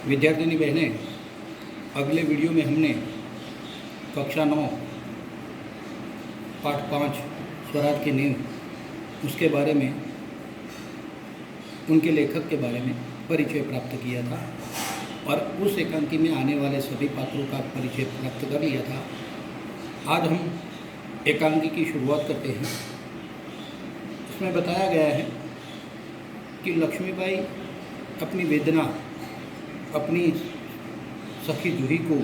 विद्यार्थिनी बहनें, अगले वीडियो में हमने कक्षा 9 पाठ 5 स्वराज की नींव उसके बारे में, उनके लेखक के बारे में परिचय प्राप्त किया था और उस एकांकी में आने वाले सभी पात्रों का परिचय प्राप्त कर लिया था। आज हम एकांकी की शुरुआत करते हैं। इसमें बताया गया है कि लक्ष्मीबाई अपनी वेदना अपनी सखी जूही को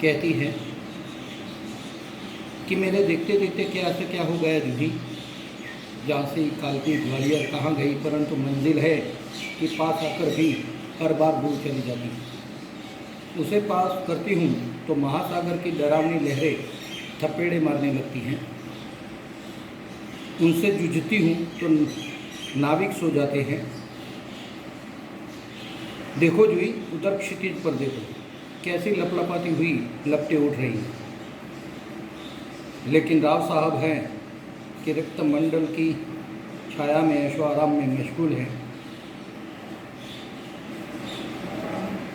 कहती है कि मेरे देखते देखते क्या से क्या हो गया जूही, झांसी कालती ग्वालियर कहाँ गई, परंतु मंजिल है कि पास आकर भी हर बार दूर चली जाती। उसे पास करती हूँ तो महासागर की डरावनी लहरें थपेड़े मारने लगती हैं। उनसे जूझती हूँ तो नाविक सो जाते हैं। देखो जूही, उधर क्षितिज पर देखो, कैसी लपलपाती हुई लपटें उठ रही हैं। लेकिन राव साहब हैं कि रिक्त मंडल की छाया में ऐशो आराम में मशगूल हैं।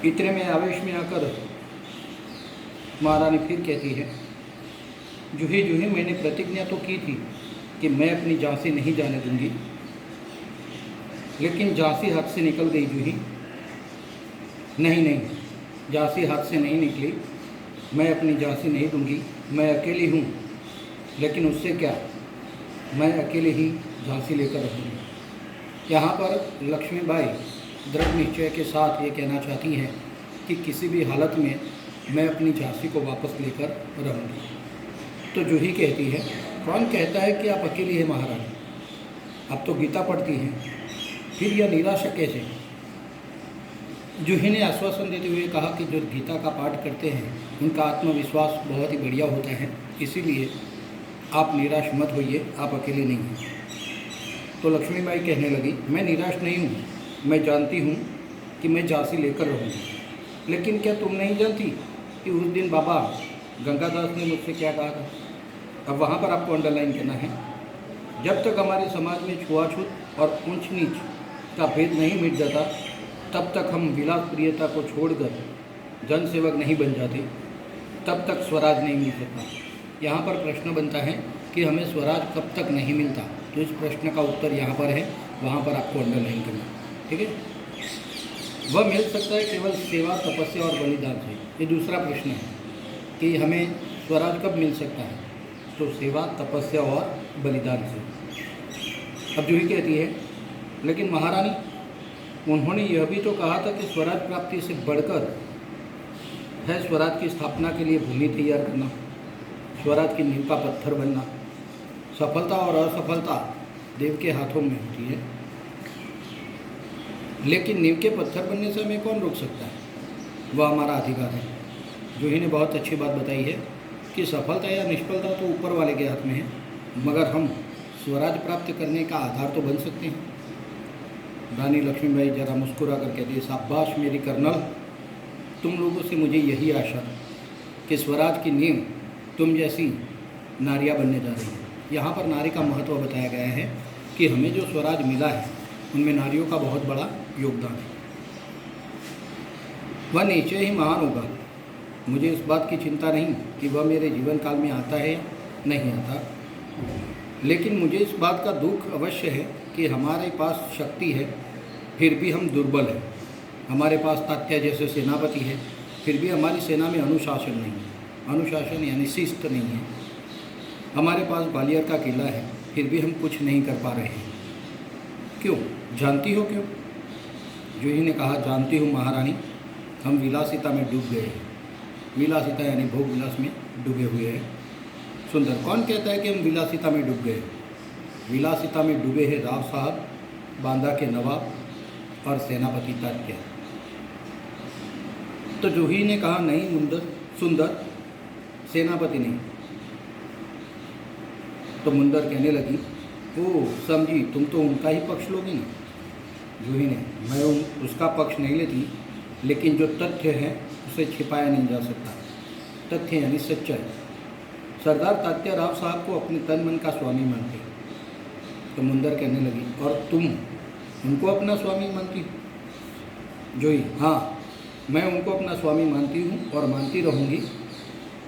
इतने में आवेश में आकर महारानी फिर कहती है, जूही जूही, मैंने प्रतिज्ञा तो की थी कि मैं अपनी झांसी नहीं जाने दूंगी, लेकिन झांसी हाथ से निकल गई जूही। नहीं, झांसी हाथ से नहीं निकली। मैं अपनी झांसी नहीं दूंगी। मैं अकेली हूँ, लेकिन उससे क्या, मैं अकेले ही झांसी लेकर रहूँगी। यहाँ पर लक्ष्मीबाई दृढ़ निश्चय के साथ ये कहना चाहती हैं कि किसी भी हालत में मैं अपनी झांसी को वापस लेकर रहूँगी। तो जूही कहती है, कौन कहता है कि आप अकेली हैं महारानी? आप तो गीता पढ़ती हैं, फिर यह निराशा कैसे? जूही ने आश्वासन देते हुए कहा कि जो गीता का पाठ करते हैं उनका आत्मविश्वास बहुत ही बढ़िया होता है, इसीलिए आप निराश मत होइए, आप अकेले नहीं हैं। तो लक्ष्मीबाई कहने लगी, मैं निराश नहीं हूँ, मैं जानती हूँ कि मैं झांसी लेकर रहूँगी। लेकिन क्या तुम नहीं जानती कि उस दिन बाबा गंगादास ने मुझसे क्या कहा था? अब वहाँ पर आपको अंडरलाइन करना है। जब तक हमारे समाज में छुआछूत और ऊंच नीच का भेद नहीं मिट जाता, तब तक हम विलास प्रियता को छोड़कर जनसेवक नहीं बन जाते, तब तक स्वराज नहीं मिल सकता। यहाँ पर प्रश्न बनता है कि हमें स्वराज कब तक नहीं मिलता, तो इस प्रश्न का उत्तर यहाँ पर है, वहाँ पर आपको अंडरलाइन करना, ठीक है। वह मिल सकता है केवल सेवा, तपस्या और बलिदान से। ये दूसरा प्रश्न है कि हमें स्वराज कब मिल सकता है, तो सेवा, तपस्या और बलिदान से। अब जूही कहती है, लेकिन महारानी, उन्होंने यह भी तो कहा था कि स्वराज प्राप्ति से बढ़कर है स्वराज की स्थापना के लिए भूमि तैयार करना, स्वराज की नींव का पत्थर बनना। सफलता और असफलता देव के हाथों में होती है, लेकिन नींव के पत्थर बनने से हमें कौन रोक सकता है? वह हमारा अधिकार है। जूही ने बहुत अच्छी बात बताई है कि सफलता या निष्फलता तो ऊपर वाले के हाथ में है, मगर हम स्वराज प्राप्त करने का आधार तो बन सकते हैं। रानी लक्ष्मीबाई जरा मुस्कुरा कर कहती है, शाबाश मेरी कर्नल, तुम लोगों से मुझे यही आशा कि स्वराज की नींव तुम जैसी नारियाँ बनने जा रही हैं। यहाँ पर नारी का महत्व बताया गया है कि हमें जो स्वराज मिला है उनमें नारियों का बहुत बड़ा योगदान है। वह निश्चय ही महान होगा। मुझे इस बात की चिंता नहीं कि वह मेरे जीवन काल में आता है नहीं आता, लेकिन मुझे इस बात का दुख अवश्य है कि हमारे पास शक्ति है, फिर भी हम दुर्बल हैं। हमारे पास तात्या जैसे सेनापति है, फिर भी हमारी सेना में अनुशासन नहीं है। अनुशासन यानी शिस्त नहीं है। हमारे पास ग्वालियर का किला है, फिर भी हम कुछ नहीं कर पा रहे हैं। क्यों? जानती हो क्यों? जूही ने कहा, जानती हूँ महारानी, हम विलासिता में डूब गए हैं। विलासिता यानी भोग विलास में डूबे हुए हैं। सुंदर, कौन कहता है कि हम विलासिता में डूब गए? विलासिता में डूबे हैं राव साहब, बांदा के नवाब और सेनापति तात्या। तो जूही ने कहा, नहीं सुंदर, सेनापति नहीं। तो मुंदर कहने लगी, ओ समझी, तुम तो उनका ही पक्ष लोगी ना। जूही ने, मैं उसका पक्ष नहीं लेती, लेकिन जो तथ्य है उसे छिपाया नहीं जा सकता। तथ्य यानी सच्चाई। सरदार तात्या राव साहब को अपने तन मन का स्वामी मानते। तो मुंदर कहने लगी, और तुम उनको अपना स्वामी मानती? जोई, हाँ, मैं उनको अपना स्वामी मानती हूँ और मानती रहूँगी,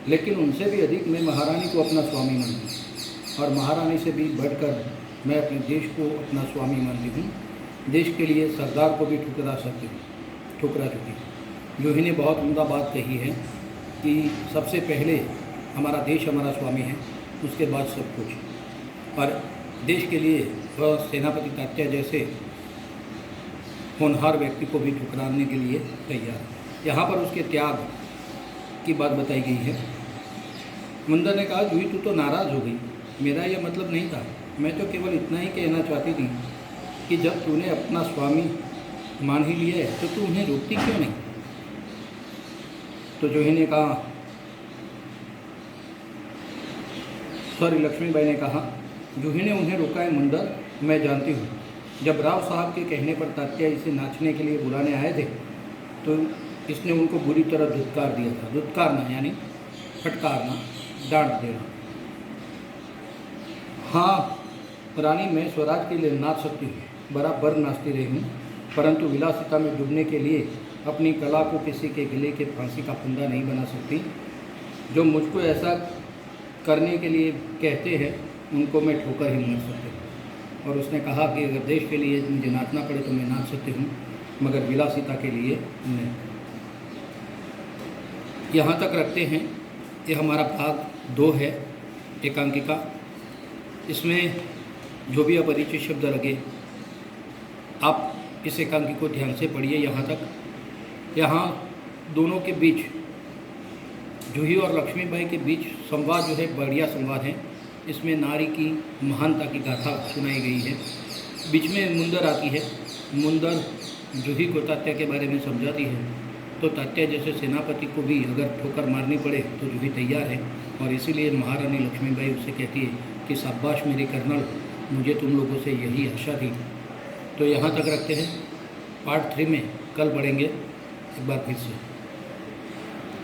लेकिन उनसे भी अधिक मैं महारानी को अपना स्वामी मानती हूँ और महारानी से भी बढ़कर मैं अपने देश को अपना स्वामी मानती हूँ। देश के लिए सरदार को भी ठुकरा चुकी हूँ। जूही ने बहुत उम्दा बात कही है कि सबसे पहले हमारा देश हमारा स्वामी है, उसके बाद सब कुछ। और देश के लिए वह सेनापति तात्या जैसे होनहार व्यक्ति को भी ठुकराने के लिए तैयार। यहाँ पर उसके त्याग की बात बताई गई है। मुंदर ने कहा, जूही तू तो नाराज़ हो गई, मेरा यह मतलब नहीं था। मैं तो केवल इतना ही कहना चाहती थी कि जब तूने अपना स्वामी मान ही लिया है तो तू उन्हें रोकती क्यों नहीं। तो जूही ने कहा, लक्ष्मीबाई ने कहा, जूही ने उन्हें रोका है मुंदर, मैं जानती हूँ। जब राव साहब के कहने पर तात्या इसे नाचने के लिए बुलाने आए थे तो इसने उनको बुरी तरह धुतकार दिया था। धुतकारना यानी फटकारना, डांट देना। हाँ रानी, मैं स्वराज के लिए नाच सकती हूँ, बराबर नाचती रही हूँ, परंतु विलासिता में डूबने के लिए अपनी कला को किसी के गले के फांसी का फंदा नहीं बना सकती। जो मुझको ऐसा करने के लिए कहते हैं उनको मैं ठोकर ही मार सकती हूँ। और उसने कहा कि अगर देश के लिए मुझे नाचना पड़े तो मैं नाच सकती हूँ, मगर विलासिता के लिए नहीं। यहाँ तक रखते हैं। ये हमारा भाग 2 है एकांकिका। इसमें जो भी अपरिचित शब्द लगे आप इस एकांकी को ध्यान से पढ़िए यहाँ तक। यहाँ दोनों के बीच, जूही और लक्ष्मीबाई के बीच संवाद जो है बढ़िया संवाद है। इसमें नारी की महानता की गाथा सुनाई गई है। बीच में मुंदर आती है। मुंदर जूही को तात्या के बारे में समझाती है, तो तात्या जैसे सेनापति को भी अगर ठोकर मारनी पड़े तो जूही तैयार है। और इसीलिए महारानी लक्ष्मीबाई उससे कहती है कि शाबाश मेरे कर्नल, मुझे तुम लोगों से यही आशा थी। तो यहाँ तक रखते हैं। पार्ट 3 में कल बढ़ेंगे एक बार फिर से।